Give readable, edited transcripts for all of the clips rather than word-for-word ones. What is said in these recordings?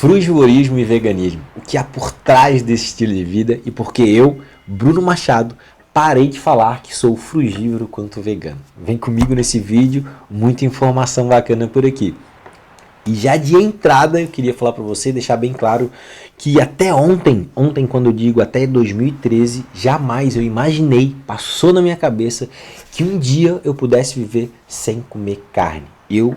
frugivorismo e veganismo. O que há por trás desse estilo de vida e por que eu, Bruno Machado, parei de falar que sou frugívoro quanto vegano. Vem comigo nesse vídeo, muita informação bacana por aqui. E já de entrada eu queria falar para você, deixar bem claro que até ontem quando eu digo até 2013, jamais eu imaginei, passou na minha cabeça que um dia eu pudesse viver sem comer carne. Eu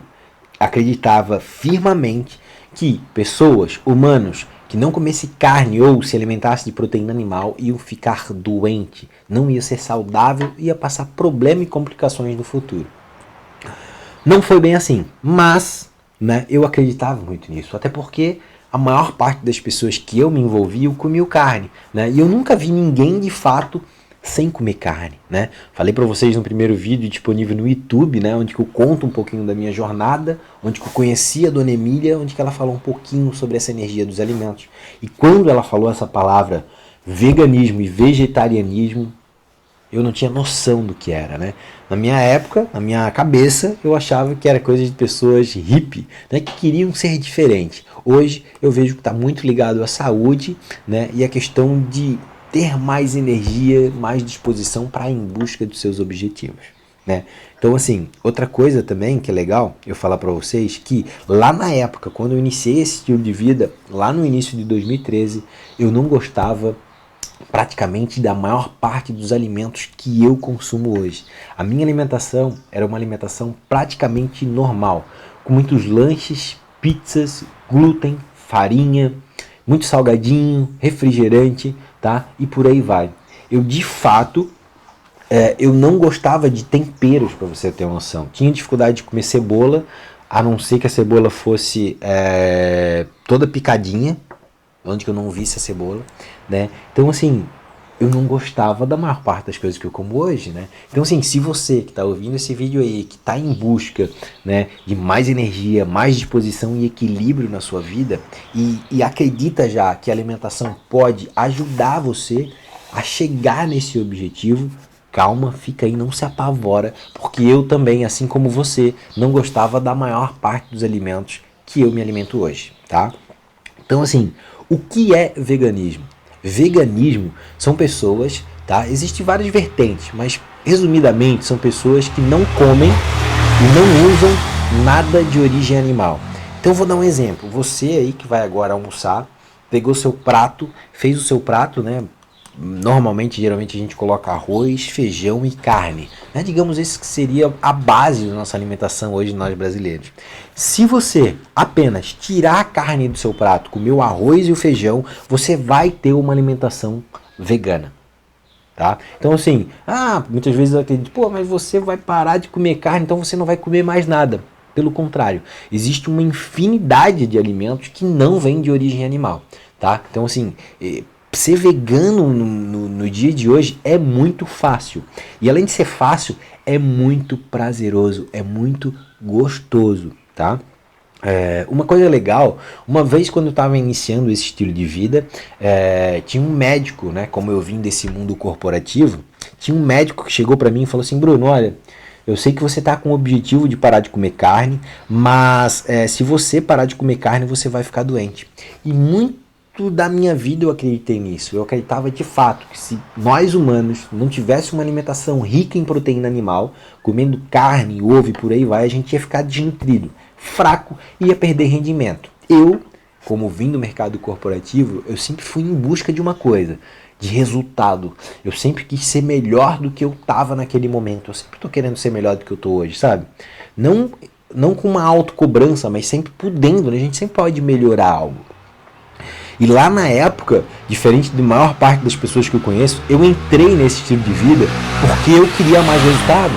acreditava firmemente que pessoas, humanos, que não comessem carne ou se alimentassem de proteína animal iam ficar doente, não ia ser saudável, ia passar problema e complicações no futuro. Não foi bem assim, mas eu acreditava muito nisso, até porque a maior parte das pessoas que eu me envolvi, eu comiam carne, e eu nunca vi ninguém de fato sem comer carne, Falei para vocês no primeiro vídeo disponível no YouTube, onde que eu conto um pouquinho da minha jornada, onde que eu conheci a Dona Emília, onde que ela falou um pouquinho sobre essa energia dos alimentos. E quando ela falou essa palavra veganismo e vegetarianismo, eu não tinha noção do que era, Na minha época, na minha cabeça, eu achava que era coisa de pessoas hippie, que queriam ser diferentes. Hoje eu vejo que está muito ligado à saúde, e a questão de ter mais energia, mais disposição para ir em busca dos seus objetivos, Então, assim, outra coisa também que é legal eu falar para vocês, que lá na época, quando eu iniciei esse estilo de vida, lá no início de 2013, eu não gostava praticamente da maior parte dos alimentos que eu consumo hoje. A minha alimentação era uma alimentação praticamente normal, com muitos lanches, pizzas, glúten, farinha, muito salgadinho, refrigerante, e por aí vai. Eu de fato, eu não gostava de temperos, para você ter uma noção. Tinha dificuldade de comer cebola, a não ser que a cebola fosse toda picadinha, onde que eu não visse a cebola, Então, assim, eu não gostava da maior parte das coisas que eu como hoje, Então, assim, se você que está ouvindo esse vídeo aí, que está em busca, de mais energia, mais disposição e equilíbrio na sua vida, e acredita já que a alimentação pode ajudar você a chegar nesse objetivo, calma, fica aí, não se apavora, porque eu também, assim como você, não gostava da maior parte dos alimentos que eu me alimento hoje, Então, assim, o que é veganismo? Veganismo são pessoas, Existem várias vertentes, mas resumidamente são pessoas que não comem e não usam nada de origem animal. Então eu vou dar um exemplo. Você aí que vai agora almoçar, pegou seu prato, fez o seu prato, Normalmente, geralmente a gente coloca arroz, feijão e carne, Digamos esse que seria a base da nossa alimentação hoje nós brasileiros. Se você apenas tirar a carne do seu prato, comer o arroz e o feijão, você vai ter uma alimentação vegana, Então assim, muitas vezes eu acredito, mas você vai parar de comer carne, então você não vai comer mais nada. Pelo contrário, existe uma infinidade de alimentos que não vêm de origem animal, Então assim, ser vegano no dia de hoje é muito fácil. E além de ser fácil, é muito prazeroso, é muito gostoso, Uma coisa legal, uma vez quando eu estava iniciando esse estilo de vida, tinha um médico, como eu vim desse mundo corporativo, tinha um médico que chegou para mim e falou assim: Bruno, olha, eu sei que você está com o objetivo de parar de comer carne, mas se você parar de comer carne, você vai ficar doente. E muito da minha vida eu acreditei nisso. Eu acreditava de fato que se nós humanos não tivéssemos uma alimentação rica em proteína animal, comendo carne, ovo e por aí vai, a gente ia ficar desnutrido, fraco e ia perder rendimento. Eu, como vim do mercado corporativo, eu sempre fui em busca de uma coisa, de resultado. Eu sempre quis ser melhor do que eu estava naquele momento. Eu sempre estou querendo ser melhor do que eu estou hoje, sabe? Não com uma autocobrança, mas sempre podendo, A gente sempre pode melhorar algo. E lá na época, diferente da maior parte das pessoas que eu conheço, eu entrei nesse estilo de vida porque eu queria mais resultado.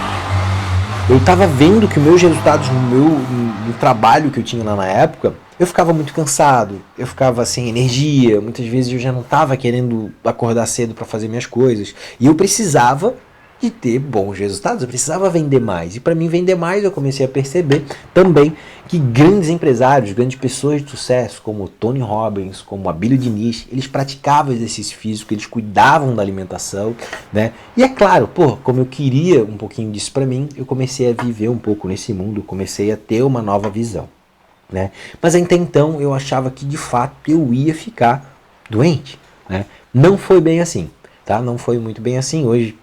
Eu estava vendo que meus resultados no trabalho que eu tinha lá na época, eu ficava muito cansado, eu ficava sem energia, muitas vezes eu já não estava querendo acordar cedo para fazer minhas coisas. E eu precisava de ter bons resultados, eu precisava vender mais. E para mim vender mais, eu comecei a perceber também que grandes empresários, grandes pessoas de sucesso, como Tony Robbins, como Abílio Diniz, eles praticavam exercício físico, eles cuidavam da alimentação, E é claro, como eu queria um pouquinho disso para mim, eu comecei a viver um pouco nesse mundo, comecei a ter uma nova visão. né? Mas até então eu achava que de fato eu ia ficar doente, né? Não foi bem assim, tá? Não foi muito bem assim. Hoje,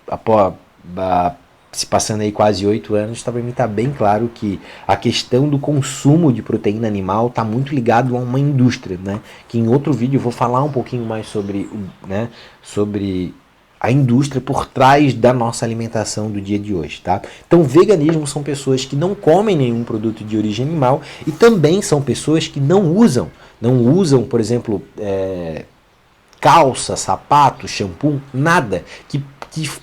se passando aí quase 8 anos, para mim está bem claro que a questão do consumo de proteína animal está muito ligado a uma indústria, né? Que em outro vídeo eu vou falar um pouquinho mais sobre, né, sobre a indústria por trás da nossa alimentação do dia de hoje, tá? Então, veganismo são pessoas que não comem nenhum produto de origem animal e também são pessoas que não usam, por exemplo, calça, sapato, shampoo, nada que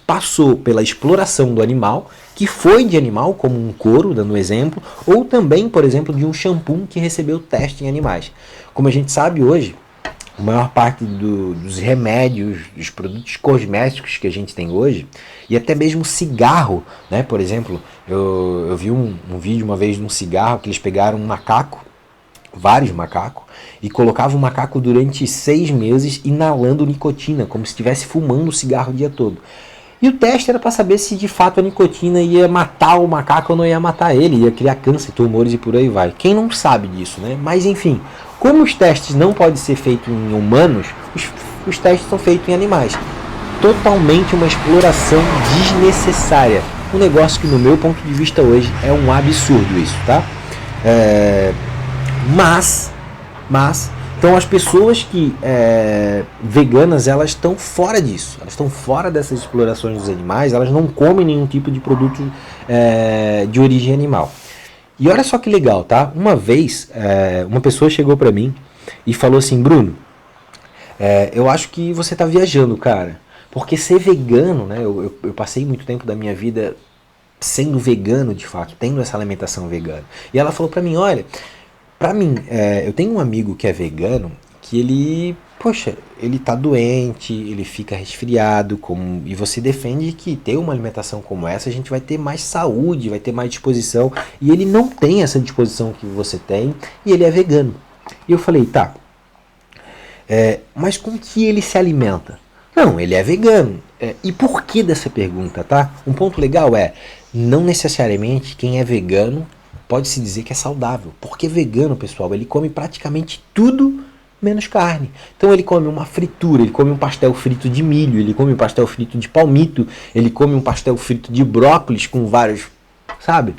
passou pela exploração do animal, que foi de animal, como um couro, dando um exemplo, ou também, por exemplo, de um shampoo que recebeu teste em animais. Como a gente sabe hoje, a maior parte dos remédios, dos produtos cosméticos que a gente tem hoje, e até mesmo cigarro, né? Por exemplo, eu vi um vídeo uma vez de um cigarro que eles pegaram um macaco, vários macacos, e colocavam o macaco durante 6 meses inalando nicotina, como se estivesse fumando cigarro o dia todo. E o teste era para saber se de fato a nicotina ia matar o macaco ou não ia matar ele, ia criar câncer, tumores e por aí vai. Quem não sabe disso, né? Mas enfim, como os testes não podem ser feitos em humanos, os testes são feitos em animais. Totalmente uma exploração desnecessária. Um negócio que no meu ponto de vista hoje é um absurdo isso, tá? Então as pessoas que veganas, elas estão fora disso, elas estão fora dessas explorações dos animais, elas não comem nenhum tipo de produto de origem animal. E olha só que legal, tá? Uma vez, uma pessoa chegou pra mim e falou assim: Bruno, eu acho que você tá viajando, cara, porque ser vegano, né? Eu passei muito tempo da minha vida sendo vegano, de fato, tendo essa alimentação vegana. E ela falou pra mim: olha, pra mim, eu tenho um amigo que é vegano, que ele, poxa, ele tá doente, ele fica resfriado, e você defende que ter uma alimentação como essa, a gente vai ter mais saúde, vai ter mais disposição, e ele não tem essa disposição que você tem, e ele é vegano. E eu falei, tá, mas com que ele se alimenta? Não, ele é vegano. E por que dessa pergunta, tá? Um ponto legal não necessariamente quem é vegano pode-se dizer que é saudável. Porque vegano, pessoal, ele come praticamente tudo menos carne. Então ele come uma fritura, ele come um pastel frito de milho, ele come um pastel frito de palmito, ele come um pastel frito de brócolis com vários, sabe?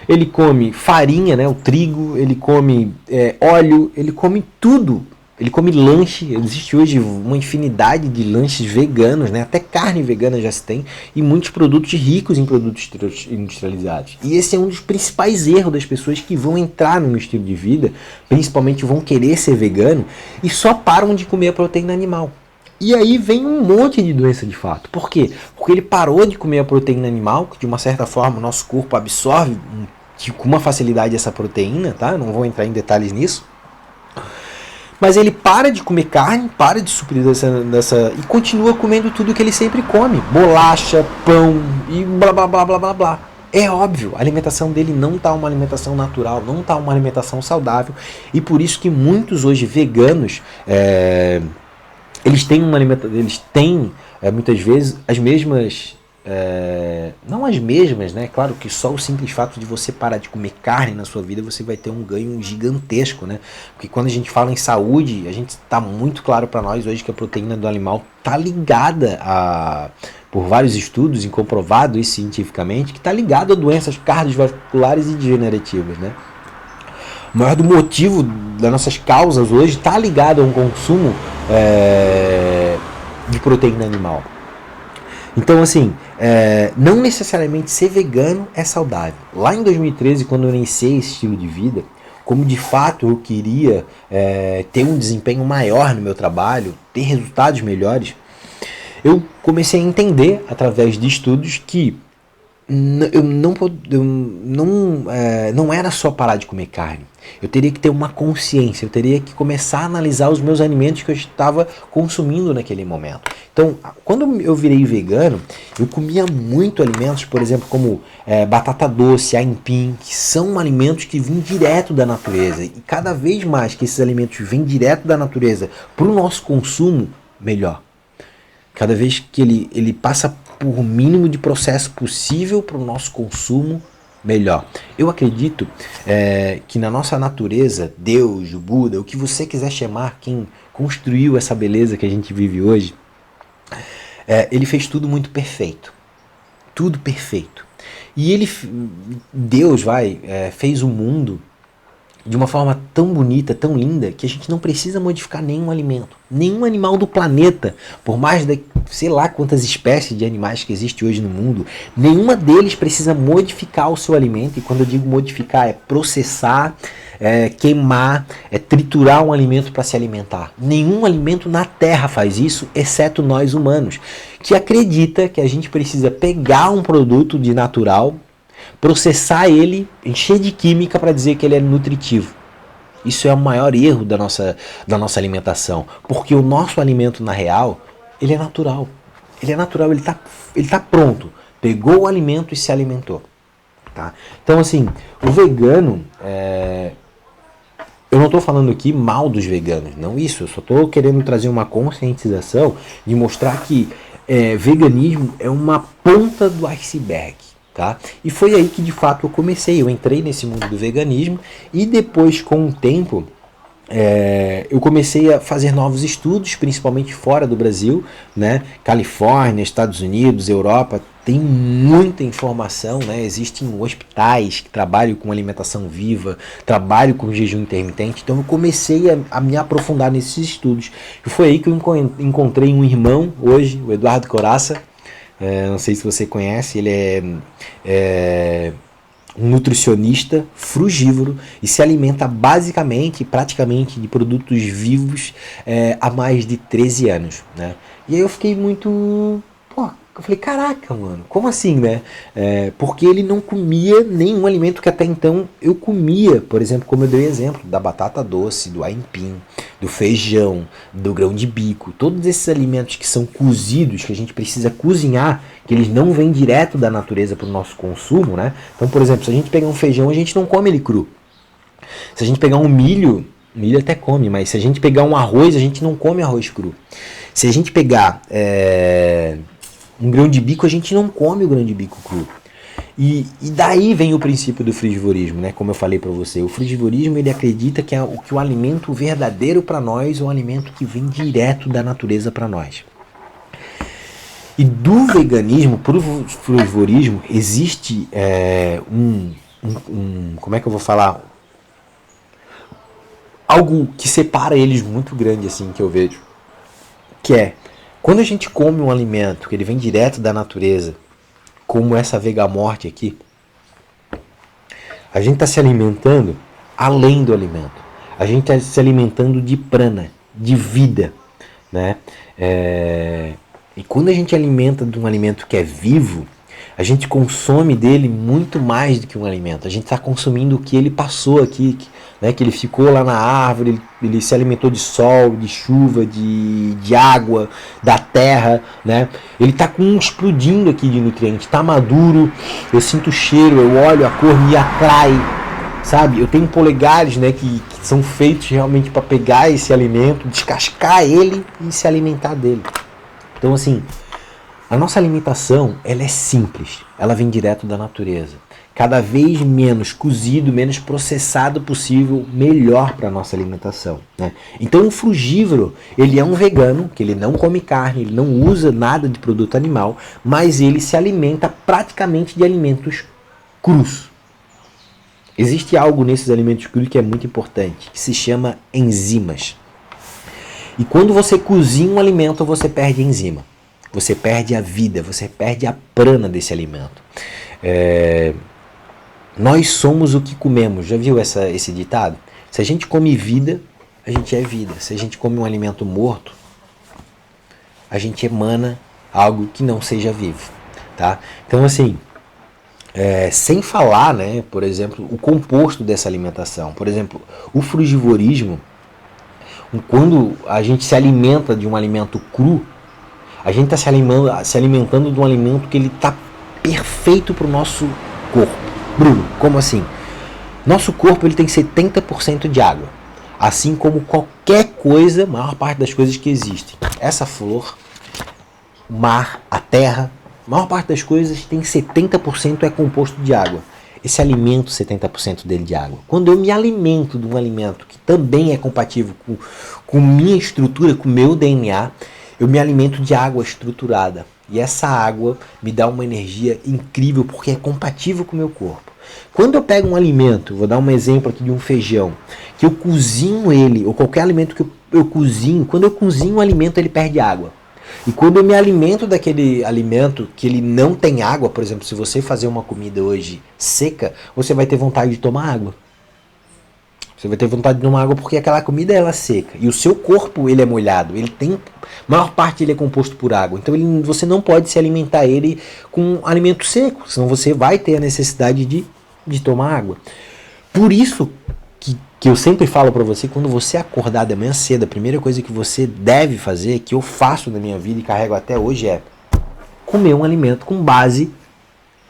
Ele come farinha, né, o trigo, ele come óleo, ele come tudo. Ele come lanche, existe hoje uma infinidade de lanches veganos, né? Até carne vegana já se tem, e muitos produtos ricos em produtos industrializados. E esse é um dos principais erros das pessoas que vão entrar no estilo de vida, principalmente vão querer ser vegano, e só param de comer a proteína animal. E aí vem um monte de doença de fato. Por quê? Porque ele parou de comer a proteína animal, que de uma certa forma o nosso corpo absorve com uma facilidade essa proteína, tá? Não vou entrar em detalhes nisso. Mas ele para de comer carne, para de suprir dessa e continua comendo tudo que ele sempre come. Bolacha, pão e blá blá blá blá blá blá. É óbvio, a alimentação dele não está uma alimentação natural, não está uma alimentação saudável. E por isso que muitos hoje veganos, eles têm uma alimentação, eles têm muitas vezes as mesmas... não as mesmas, né? Claro que só o simples fato de você parar de comer carne na sua vida, você vai ter um ganho gigantesco, né? Porque quando a gente fala em saúde, a gente está muito claro para nós hoje que a proteína do animal está ligada por vários estudos e comprovado isso cientificamente, que está ligado a doenças cardiovasculares e degenerativas, né? O maior do motivo das nossas causas hoje está ligado a um consumo de proteína animal. Então, assim, não necessariamente ser vegano é saudável. Lá em 2013, quando eu iniciei esse estilo de vida, como de fato eu queria ter um desempenho maior no meu trabalho, ter resultados melhores, eu comecei a entender, através de estudos, que não era só parar de comer carne. Eu teria que ter uma consciência, eu teria que começar a analisar os meus alimentos que eu estava consumindo naquele momento. Então, quando eu virei vegano, eu comia muito alimentos, por exemplo, como batata doce, aipim, que são alimentos que vêm direto da natureza. E cada vez mais que esses alimentos vêm direto da natureza para o nosso consumo, melhor. Cada vez que ele passa por mínimo de processo possível para o nosso consumo, melhor. Eu acredito que na nossa natureza, Deus, o Buda, o que você quiser chamar, quem construiu essa beleza que a gente vive hoje, ele fez tudo muito perfeito. Tudo perfeito. E Deus fez o mundo de uma forma tão bonita, tão linda, que a gente não precisa modificar nenhum alimento. Nenhum animal do planeta, por mais de sei lá quantas espécies de animais que existem hoje no mundo, nenhuma deles precisa modificar o seu alimento. E quando eu digo modificar, é processar, queimar, triturar um alimento para se alimentar. Nenhum alimento na Terra faz isso, exceto nós humanos, que acredita que a gente precisa pegar um produto de natural, processar ele, encher de química para dizer que ele é nutritivo. Isso é o maior erro da nossa alimentação, porque o nosso alimento, na real, ele é natural. Ele é natural, ele tá pronto. Pegou o alimento e se alimentou. Tá? Então, assim, o vegano, eu não estou falando aqui mal dos veganos, não isso. Eu só estou querendo trazer uma conscientização de mostrar que veganismo é uma ponta do iceberg. Tá? E foi aí que de fato eu comecei, eu entrei nesse mundo do veganismo e depois com o tempo eu comecei a fazer novos estudos, principalmente fora do Brasil, né? Califórnia, Estados Unidos, Europa, tem muita informação, né? Existem hospitais que trabalham com alimentação viva, trabalham com jejum intermitente, então eu comecei a me aprofundar nesses estudos. E foi aí que eu encontrei um irmão hoje, o Eduardo Coraça. Não sei se você conhece, ele é um nutricionista frugívoro e se alimenta basicamente, praticamente, de produtos vivos há mais de 13 anos. Né? E aí eu fiquei muito... eu falei, caraca, mano, como assim, né? Porque ele não comia nenhum alimento que até então eu comia. Por exemplo, como eu dei exemplo, da batata doce, do aipim, do feijão, do grão de bico. Todos esses alimentos que são cozidos, que a gente precisa cozinhar, que eles não vêm direto da natureza para o nosso consumo, né? Então, por exemplo, se a gente pegar um feijão, a gente não come ele cru. Se a gente pegar um milho até come, mas se a gente pegar um arroz, a gente não come arroz cru. Se a gente pegar... um grão de bico, a gente não come o grão de bico cru. E daí vem o princípio do frugivorismo, né? Como eu falei para você. O frugivorismo, ele acredita que o alimento verdadeiro para nós é um alimento que vem direto da natureza para nós. E do veganismo para o frugivorismo existe como é que eu vou falar? Algo que separa eles muito grande, assim, que eu vejo. Que é, quando a gente come um alimento que ele vem direto da natureza, como essa vegamorte aqui, a gente está se alimentando além do alimento. A gente está se alimentando de prana, de vida. Né? E quando a gente alimenta de um alimento que é vivo, a gente consome dele muito mais do que um alimento. A gente está consumindo o que ele passou aqui, né, que ele ficou lá na árvore, ele se alimentou de sol, de chuva, de água, da terra, né? Ele está explodindo aqui de nutrientes, está maduro, eu sinto o cheiro, eu olho, a cor me atrai, sabe? Eu tenho polegares, né, que são feitos realmente para pegar esse alimento, descascar ele e se alimentar dele. Então, assim, a nossa alimentação, ela é simples, ela vem direto da natureza. Cada vez menos cozido, menos processado possível, melhor para a nossa alimentação. Né? Então o frugívoro, ele é um vegano, que ele não come carne, ele não usa nada de produto animal, mas ele se alimenta praticamente de alimentos crus. Existe algo nesses alimentos crus que é muito importante, que se chama enzimas. E quando você cozinha um alimento, você perde a enzima. Você perde a vida, você perde a prana desse alimento. Nós somos o que comemos. Já viu esse ditado? Se a gente come vida, a gente é vida. Se a gente come um alimento morto, a gente emana algo que não seja vivo. Tá? Então, assim, sem falar, né, por exemplo, o composto dessa alimentação. Por exemplo, o frugivorismo, quando a gente se alimenta de um alimento cru, a gente está se alimentando de um alimento que ele está perfeito para o nosso corpo. Bruno, como assim? Nosso corpo ele tem 70% de água. Assim como qualquer coisa, a maior parte das coisas que existem. Essa flor, o mar, a terra, a maior parte das coisas tem 70% é composto de água. esse alimento 70% dele de água. Quando eu me alimento de um alimento que também é compatível com minha estrutura, com meu DNA, eu me alimento de água estruturada. E essa água me dá uma energia incrível porque é compatível com o meu corpo. Quando eu pego um alimento, vou dar um exemplo aqui de um feijão, que eu cozinho ele, ou qualquer alimento que eu cozinho, quando eu cozinho um alimento ele perde água. E quando eu me alimento daquele alimento que ele não tem água, por exemplo, se você fazer uma comida hoje seca, você vai ter vontade de tomar água. Você vai ter vontade de tomar água porque aquela comida ela é seca. E o seu corpo ele é molhado. Ele tem, a maior parte ele é composto por água. Então você não pode se alimentar ele com alimento seco. Senão você vai ter a necessidade de tomar água. Por isso que eu sempre falo para você, quando você acordar de manhã cedo, a primeira coisa que você deve fazer, que eu faço na minha vida e carrego até hoje, é comer um alimento com base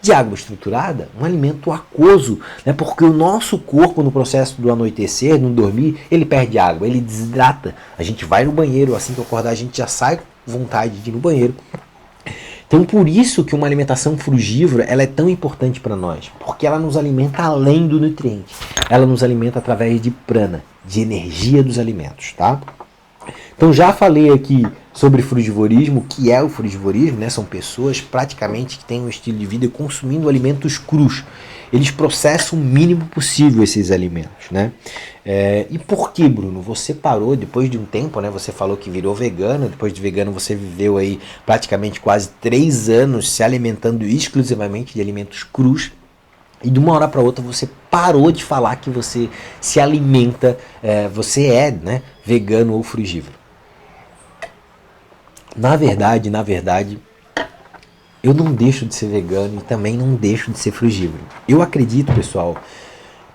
de água estruturada, um alimento aquoso, né? Porque o nosso corpo no processo do anoitecer, no dormir, ele perde água, ele desidrata. A gente vai no banheiro, assim que acordar a gente já sai com vontade de ir no banheiro. Então por isso que uma alimentação frugívora ela é tão importante para nós, porque ela nos alimenta além do nutriente, ela nos alimenta através de prana, de energia dos alimentos, tá? Então já falei aqui sobre frugivorismo, o que é o frugivorismo, né? São pessoas praticamente que têm um estilo de vida consumindo alimentos crus. Eles processam o mínimo possível esses alimentos, né? E por que, Bruno? Você parou depois de um tempo, né? Você falou que virou vegano, depois de vegano você viveu aí praticamente quase 3 anos se alimentando exclusivamente de alimentos crus. E de uma hora para outra você parou de falar que você se alimenta, você é, né, vegano ou frugívoro. Na verdade, eu não deixo de ser vegano e também não deixo de ser frugívoro. Eu acredito, pessoal,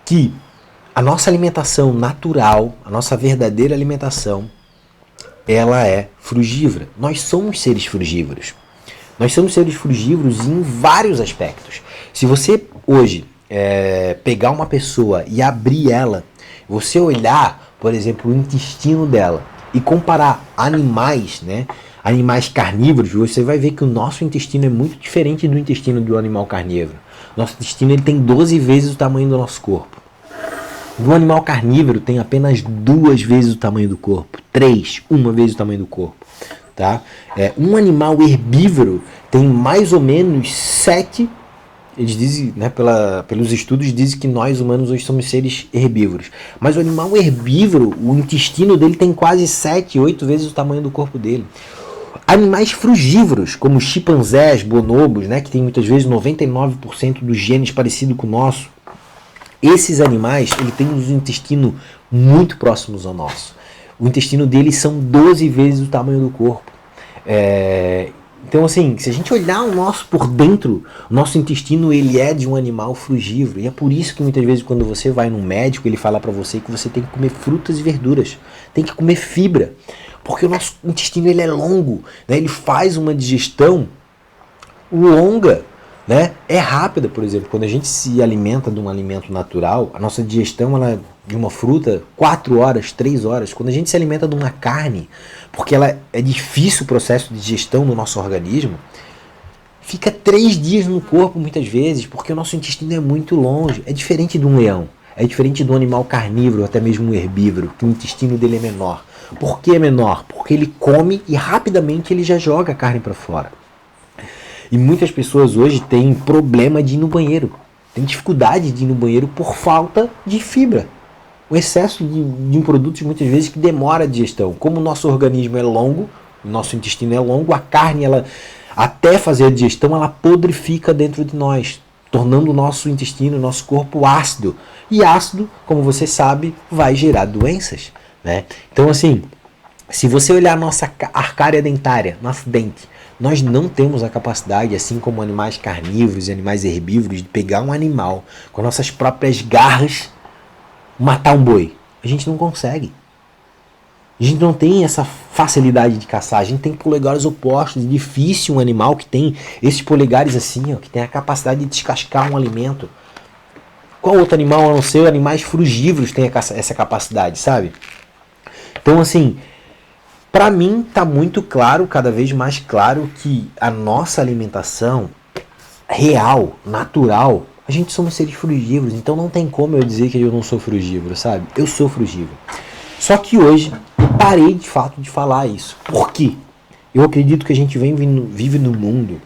que a nossa alimentação natural, a nossa verdadeira alimentação, ela é frugívora. Nós somos seres frugívoros. Nós somos seres frugívoros em vários aspectos. Se você hoje pegar uma pessoa e abrir ela, você olhar, por exemplo, o intestino dela e comparar animais, né? Animais carnívoros, você vai ver que o nosso intestino é muito diferente do intestino do animal carnívoro. Nosso intestino ele tem 12 vezes o tamanho do nosso corpo. Do animal carnívoro tem apenas 2 vezes o tamanho do corpo. 3, 1 vez o tamanho do corpo. Tá? Um animal herbívoro tem mais ou menos 7. Eles dizem, né, pelos estudos, dizem que nós humanos hoje somos seres herbívoros. Mas o animal herbívoro, o intestino dele tem quase 7, 8 vezes o tamanho do corpo dele. Animais frugívoros, como chimpanzés, bonobos, né, que tem muitas vezes 99% dos genes parecidos com o nosso, esses animais ele têm um intestino muito próximos ao nosso. O intestino deles são 12 vezes o tamanho do corpo. Então, assim, se a gente olhar o nosso por dentro, o nosso intestino ele é de um animal frugívoro. E é por isso que muitas vezes quando você vai num médico, ele fala para você que você tem que comer frutas e verduras, tem que comer fibra. Porque o nosso intestino ele é longo, né? Ele faz uma digestão longa, né? É rápida, por exemplo, quando a gente se alimenta de um alimento natural, a nossa digestão ela, de uma fruta, 4 horas, 3 horas. Quando a gente se alimenta de uma carne, porque ela é difícil o processo de digestão no nosso organismo, fica 3 dias no corpo muitas vezes, porque o nosso intestino é muito longe. É diferente de um leão, é diferente de um animal carnívoro, até mesmo um herbívoro, que o intestino dele é menor. Por que é menor? Porque ele come e rapidamente ele já joga a carne para fora. E muitas pessoas hoje têm problema de ir no banheiro. Tem dificuldade de ir no banheiro por falta de fibra. O excesso de um produto muitas vezes que demora a digestão. Como o nosso organismo é longo, o nosso intestino é longo, a carne, ela, até fazer a digestão, ela podrifica dentro de nós, tornando o nosso intestino, o nosso corpo ácido. E ácido, como você sabe, vai gerar doenças. Né? Então, assim, se você olhar a nossa arcária dentária, nosso dente, nós não temos a capacidade, assim como animais carnívoros e animais herbívoros, de pegar um animal com nossas próprias garras, matar um boi. A gente não consegue. A gente não tem essa facilidade de caçar. A gente tem polegares opostos. É difícil um animal que tem esses polegares assim, ó, que tem a capacidade de descascar um alimento. Qual outro animal, a não ser animais frugívoros, tem essa capacidade, sabe? Então, assim, para mim tá muito claro, cada vez mais claro, que a nossa alimentação real, natural, A gente somos seres frugívoros, então não tem como eu dizer que eu não sou frugívoro, sabe? Eu sou frugívoro. Só que hoje eu parei de fato de falar isso. Por quê? Eu acredito que a gente vive num mundo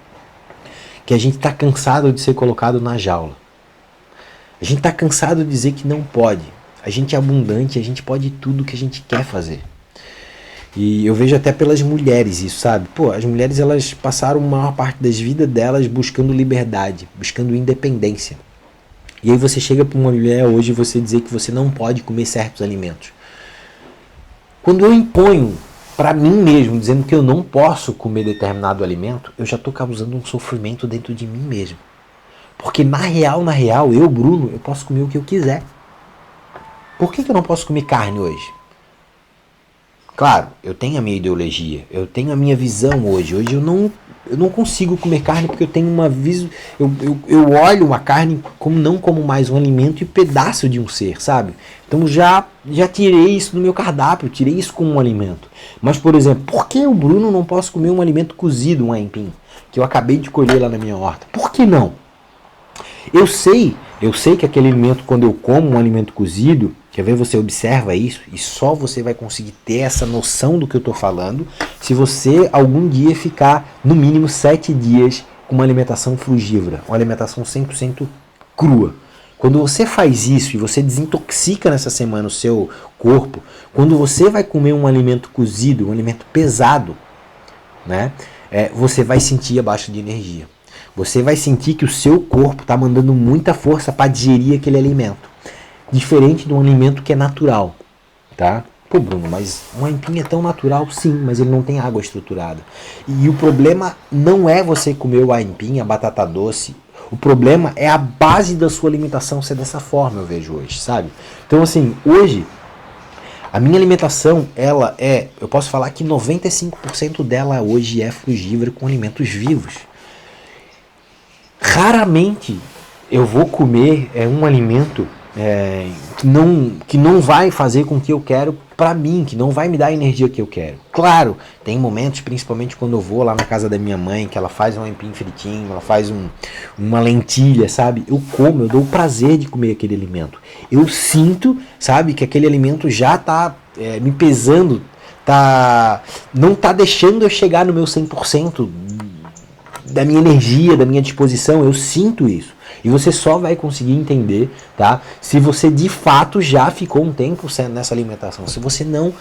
que a gente está cansado de ser colocado na jaula. A gente está cansado de dizer que não pode. A gente é abundante, a gente pode tudo que a gente quer fazer. E eu vejo até pelas mulheres isso, sabe? Pô, as mulheres elas passaram a maior parte das vidas delas buscando liberdade, buscando independência. E aí você chega para uma mulher hoje e você dizer que você não pode comer certos alimentos. Quando eu imponho para mim mesmo, dizendo que eu não posso comer determinado alimento, eu já estou causando um sofrimento dentro de mim mesmo. Porque na real, eu, Bruno, eu posso comer o que eu quiser. Por que eu não posso comer carne hoje? Claro, eu tenho a minha ideologia, eu tenho a minha visão hoje. Hoje eu não consigo comer carne porque eu tenho uma visão. Eu olho a carne não como mais um alimento e pedaço de um ser, sabe? Então já tirei isso do meu cardápio, tirei isso como um alimento. Mas, por exemplo, por que o Bruno não posso comer um alimento cozido, um aipim, que eu acabei de colher lá na minha horta? Por que não? Eu sei que aquele alimento, quando eu como um alimento cozido, quer ver, você observa isso e só você vai conseguir ter essa noção do que eu estou falando se você algum dia ficar no mínimo 7 dias com uma alimentação frugívora, uma alimentação 100% crua. Quando você faz isso e você desintoxica nessa semana o seu corpo, quando você vai comer um alimento cozido, um alimento pesado, né, você vai sentir a baixa de energia. Você vai sentir que o seu corpo está mandando muita força para digerir aquele alimento. Diferente de um alimento que é natural, tá? Pô, Bruno, mas um aipim é tão natural? Sim, mas ele não tem água estruturada. E o problema não é você comer o aipim, a batata doce. O problema é a base da sua alimentação ser dessa forma, eu vejo hoje, sabe? Então, assim, hoje, a minha alimentação, eu posso falar que 95% dela hoje é frugívora com alimentos vivos. Raramente eu vou comer um alimento que não vai fazer com que eu quero para mim, que não vai me dar a energia que eu quero. Claro, tem momentos, principalmente quando eu vou lá na casa da minha mãe, que ela faz um aipim fritinho, ela faz uma lentilha, sabe? Eu como, eu dou o prazer de comer aquele alimento. Eu sinto, sabe, que aquele alimento já tá me pesando, não tá deixando eu chegar no meu 100% da minha energia, da minha disposição. Eu sinto isso. E você só vai conseguir entender, tá? Se você de fato já ficou um tempo nessa alimentação. Se você não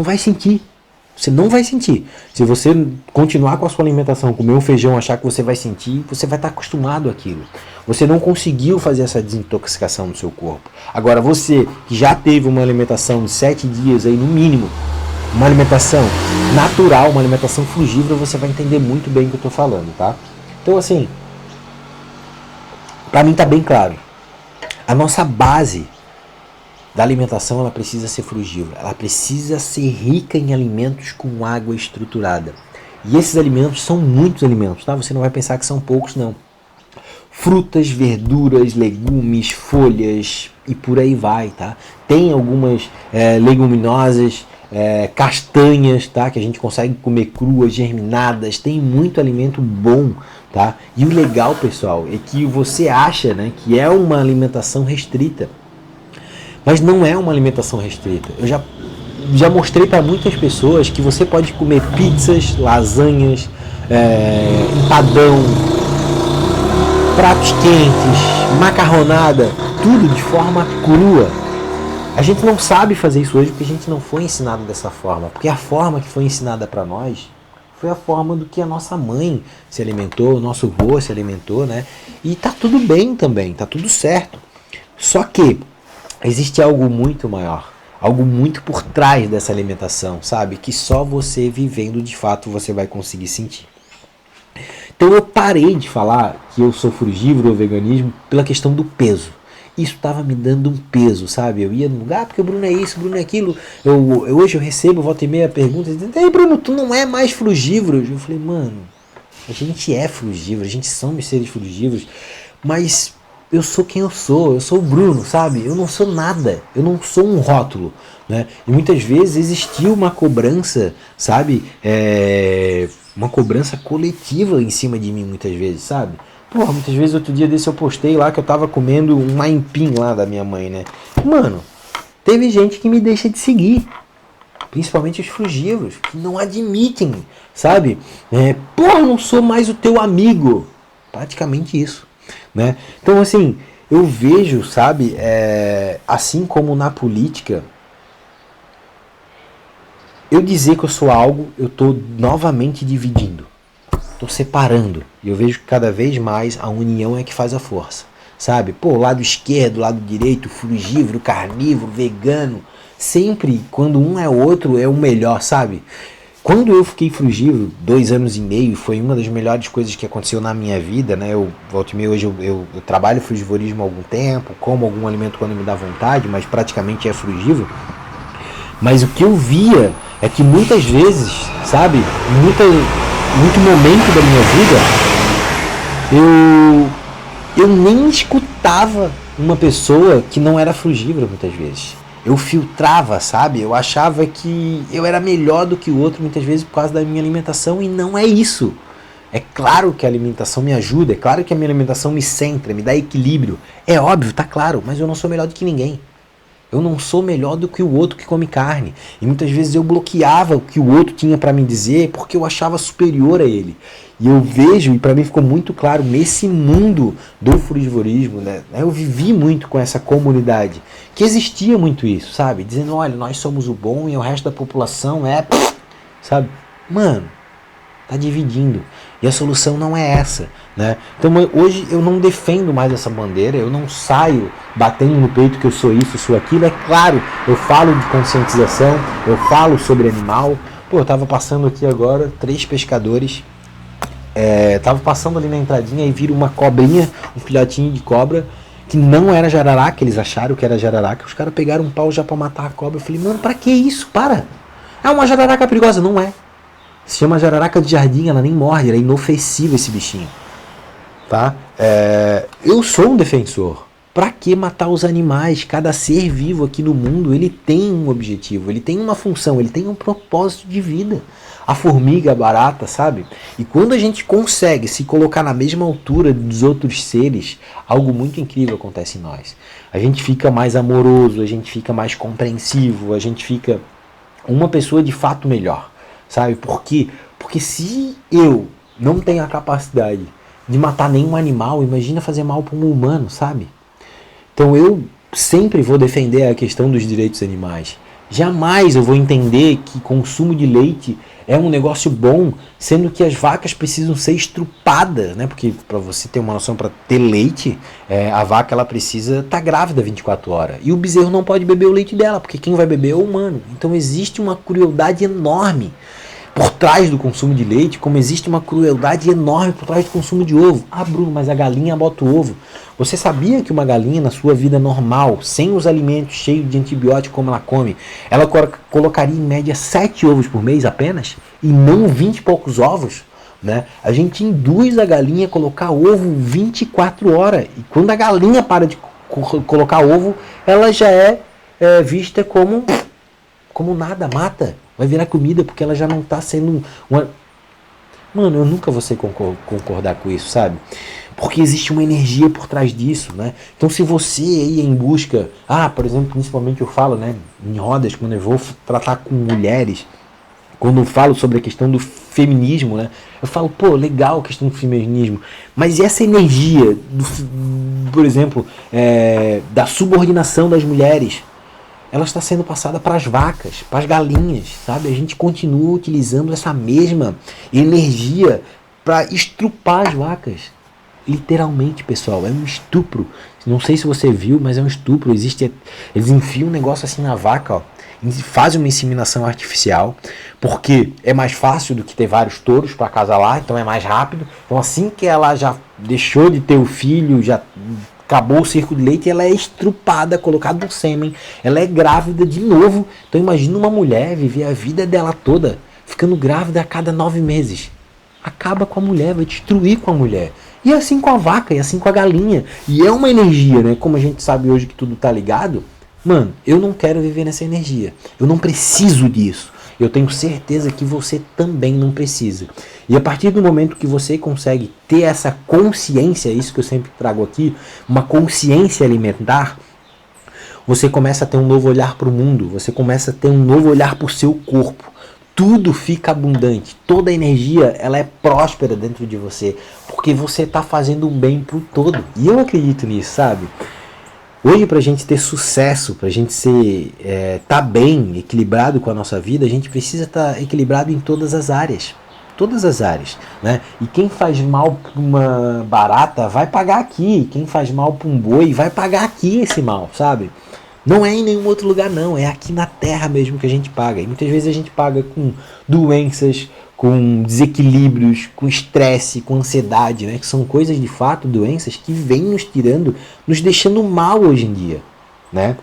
vai sentir. Você não vai sentir. Se você continuar com a sua alimentação, comer um feijão, achar que você vai sentir, você vai estar acostumado àquilo. Você não conseguiu fazer essa desintoxicação no seu corpo. Agora, você que já teve uma alimentação de 7 dias aí no mínimo, uma alimentação natural, uma alimentação frugívora, você vai entender muito bem o que eu estou falando, tá? Então, assim, para mim tá bem claro. A nossa base da alimentação, ela precisa ser frugívora. Ela precisa ser rica em alimentos com água estruturada. E esses alimentos são muitos alimentos, tá? Você não vai pensar que são poucos, não. Frutas, verduras, legumes, folhas e por aí vai, tá? Tem algumas leguminosas, castanhas, tá? Que a gente consegue comer cruas, germinadas. Tem muito alimento bom, tá? E o legal, pessoal, é que você acha, né, que é uma alimentação restrita, mas não é uma alimentação restrita. Eu já mostrei para muitas pessoas que você pode comer pizzas, lasanhas, empadão, pratos quentes, macarronada, tudo de forma crua. A gente não sabe fazer isso hoje porque a gente não foi ensinado dessa forma. Porque a forma que foi ensinada para nós foi a forma do que a nossa mãe se alimentou, o nosso avô se alimentou, né? E tá tudo bem também, tá tudo certo. Só que existe algo muito maior, algo muito por trás dessa alimentação, sabe? Que só você vivendo de fato você vai conseguir sentir. Então eu parei de falar que eu sou frugívoro ou veganismo pela questão do peso. Isso estava me dando um peso, sabe? Eu ia no lugar, porque o Bruno é isso, o Bruno é aquilo. Hoje eu recebo, volta e meia, pergunta, ei Bruno, tu não é mais frugívoro? Eu falei, mano, a gente é frugívoro, a gente somos seres frugívoros, mas eu sou quem eu sou o Bruno, sabe? Eu não sou nada, eu não sou um rótulo, né? E muitas vezes existiu uma cobrança, sabe? Uma cobrança coletiva em cima de mim muitas vezes, sabe? Porra, muitas vezes outro dia desse eu postei lá que eu tava comendo um aipim lá da minha mãe, né? Mano, teve gente que me deixa de seguir. Principalmente os frugívoros, que não admitem, sabe? Porra, eu não sou mais o teu amigo. Praticamente isso, né? Então, assim, eu vejo, sabe? Assim como na política, eu dizer que eu sou algo, eu tô novamente dividindo. Tô separando. E eu vejo que cada vez mais a união é que faz a força. Sabe? Pô, lado esquerdo, lado direito, frugívoro, carnívoro, vegano. Sempre, quando um é outro, é o melhor, sabe? Quando eu fiquei frugívoro, 2 anos e meio, foi uma das melhores coisas que aconteceu na minha vida, né? Eu volto e meio, hoje eu trabalho frugivorismo há algum tempo, como algum alimento quando me dá vontade, mas praticamente é frugívoro. Mas o que eu via é que muitas vezes, sabe? Muito momento da minha vida, eu nem escutava uma pessoa que não era frugívora muitas vezes. Eu filtrava, sabe? Eu achava que eu era melhor do que o outro muitas vezes por causa da minha alimentação e não é isso. É claro que a alimentação me ajuda, é claro que a minha alimentação me centra, me dá equilíbrio. É óbvio, tá claro, mas eu não sou melhor do que ninguém. Eu não sou melhor do que o outro que come carne. E muitas vezes eu bloqueava o que o outro tinha para me dizer porque eu achava superior a ele. E eu vejo, e para mim ficou muito claro, nesse mundo do frugivorismo, né? Eu vivi muito com essa comunidade, que existia muito isso, sabe? Dizendo, olha, nós somos o bom e o resto da população é... Sabe? Mano, tá dividindo. E a solução não é essa, né? Então hoje eu não defendo mais essa bandeira, eu não saio batendo no peito que eu sou isso, sou aquilo. É claro, eu falo de conscientização, eu falo sobre animal. Pô, eu tava passando aqui agora, 3 pescadores, tava passando ali na entradinha e viram uma cobrinha, um filhotinho de cobra, que não era jararaca, eles acharam que era jararaca. Os caras pegaram um pau já pra matar a cobra. Eu falei, mano, pra que isso? Para! É uma jararaca perigosa, não é. Se chama jararaca de jardim, ela nem morde, ela é inofensiva esse bichinho. Tá? Eu sou um defensor. Pra que matar os animais? Cada ser vivo aqui no mundo, ele tem um objetivo, ele tem uma função, ele tem um propósito de vida. A formiga, a barata, sabe? E quando a gente consegue se colocar na mesma altura dos outros seres, algo muito incrível acontece em nós. A gente fica mais amoroso, a gente fica mais compreensivo, a gente fica uma pessoa de fato melhor. Sabe por quê? Porque se eu não tenho a capacidade de matar nenhum animal, imagina fazer mal para um humano, sabe? Então eu sempre vou defender a questão dos direitos animais. Jamais eu vou entender que consumo de leite é um negócio bom, sendo que as vacas precisam ser estrupadas, né? Porque para você ter uma noção, para ter leite, a vaca ela precisa estar grávida 24 horas. E o bezerro não pode beber o leite dela, porque quem vai beber é o humano. Então existe uma crueldade enorme por trás do consumo de leite, como existe uma crueldade enorme por trás do consumo de ovo. Ah, Bruno, mas a galinha bota o ovo. Você sabia que uma galinha na sua vida normal, sem os alimentos cheios de antibiótico como ela come, ela colocaria em média 7 ovos por mês apenas? E não 20 e poucos ovos? Né? A gente induz a galinha a colocar ovo 24 horas. E quando a galinha para de colocar ovo, ela já é vista como nada, mata. Vai virar comida porque ela já não está sendo uma... Mano, eu nunca vou ser concordar com isso, sabe? Porque existe uma energia por trás disso, né? Então se você aí em busca... por exemplo, principalmente eu falo, né? Em rodas, quando eu vou tratar com mulheres, quando eu falo sobre a questão do feminismo, né? Eu falo, pô, legal a questão do feminismo, mas e essa energia, por exemplo, da subordinação das mulheres? Ela está sendo passada para as vacas, para as galinhas, sabe? A gente continua utilizando essa mesma energia para estrupar as vacas. Literalmente, pessoal, é um estupro. Não sei se você viu, mas é um estupro. Eles enfiam um negócio assim na vaca, ó, fazem uma inseminação artificial, porque é mais fácil do que ter vários touros para acasalar, então é mais rápido. Então assim que ela já deixou de ter o filho, já acabou o ciclo de leite, ela é estrupada, colocada no sêmen, ela é grávida de novo. Então imagina uma mulher viver a vida dela toda ficando grávida a cada 9 meses. Acaba com a mulher, vai destruir com a mulher. E assim com a vaca, e assim com a galinha. E é uma energia, né? Como a gente sabe hoje que tudo tá ligado. Mano, eu não quero viver nessa energia. Eu não preciso disso. Eu tenho certeza que você também não precisa. E a partir do momento que você consegue ter essa consciência, isso que eu sempre trago aqui, uma consciência alimentar, você começa a ter um novo olhar para o mundo, você começa a ter um novo olhar para o seu corpo. Tudo fica abundante, toda a energia ela é próspera dentro de você, porque você está fazendo um bem para o todo. E eu acredito nisso, sabe? Hoje, para a gente ter sucesso, para a gente ser tá bem, equilibrado com a nossa vida, a gente precisa estar equilibrado em todas as áreas. Todas as áreas, né? E quem faz mal para uma barata vai pagar aqui. Quem faz mal para um boi vai pagar aqui esse mal, sabe? Não é em nenhum outro lugar não, é aqui na Terra mesmo que a gente paga. E muitas vezes a gente paga com doenças, com desequilíbrios, com estresse, com ansiedade, né? Que são coisas de fato, doenças que vêm nos tirando, nos deixando mal hoje em dia, né?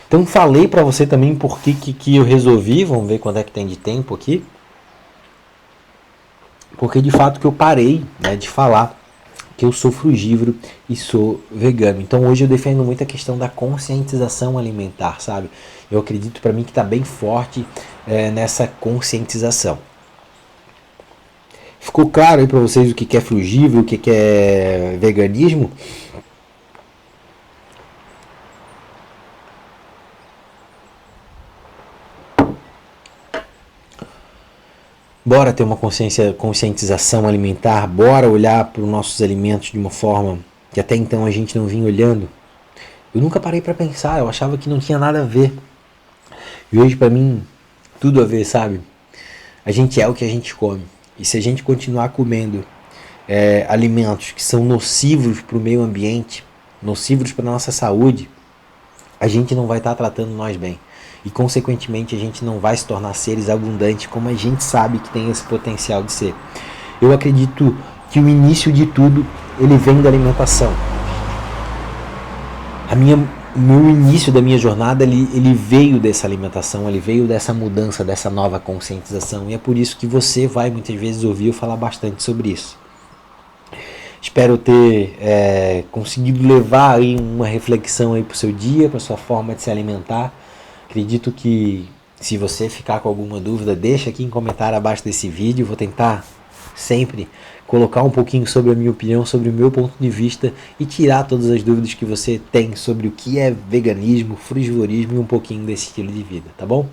Então falei para você também por que eu resolvi, vamos ver quanto é que tem de tempo aqui. Porque de fato que eu parei, né, de falar que eu sou frugívoro e sou vegano. Então hoje eu defendo muito a questão da conscientização alimentar, sabe? Eu acredito para mim que está bem forte nessa conscientização. Ficou claro aí para vocês o que é frugívoro, o que é veganismo? Bora ter uma conscientização alimentar, bora olhar para os nossos alimentos de uma forma que até então a gente não vinha olhando. Eu nunca parei para pensar, eu achava que não tinha nada a ver. E hoje para mim, tudo a ver, sabe? A gente é o que a gente come. E se a gente continuar comendo alimentos que são nocivos para o meio ambiente, nocivos para a nossa saúde, a gente não vai estar tratando nós bem. E consequentemente a gente não vai se tornar seres abundantes como a gente sabe que tem esse potencial de ser. Eu acredito que o início de tudo ele vem da alimentação. O meu início da minha jornada ele veio dessa alimentação, ele veio dessa mudança, dessa nova conscientização, e é por isso que você vai muitas vezes ouvir eu falar bastante sobre isso. Espero ter conseguido levar aí uma reflexão aí para o seu dia, para a sua forma de se alimentar. Acredito que se você ficar com alguma dúvida, deixa aqui em comentário abaixo desse vídeo. Vou tentar sempre colocar um pouquinho sobre a minha opinião, sobre o meu ponto de vista e tirar todas as dúvidas que você tem sobre o que é veganismo, frugivorismo e um pouquinho desse estilo de vida, tá bom?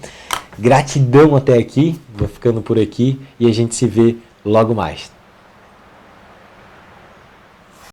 Gratidão até aqui, vou ficando por aqui e a gente se vê logo mais.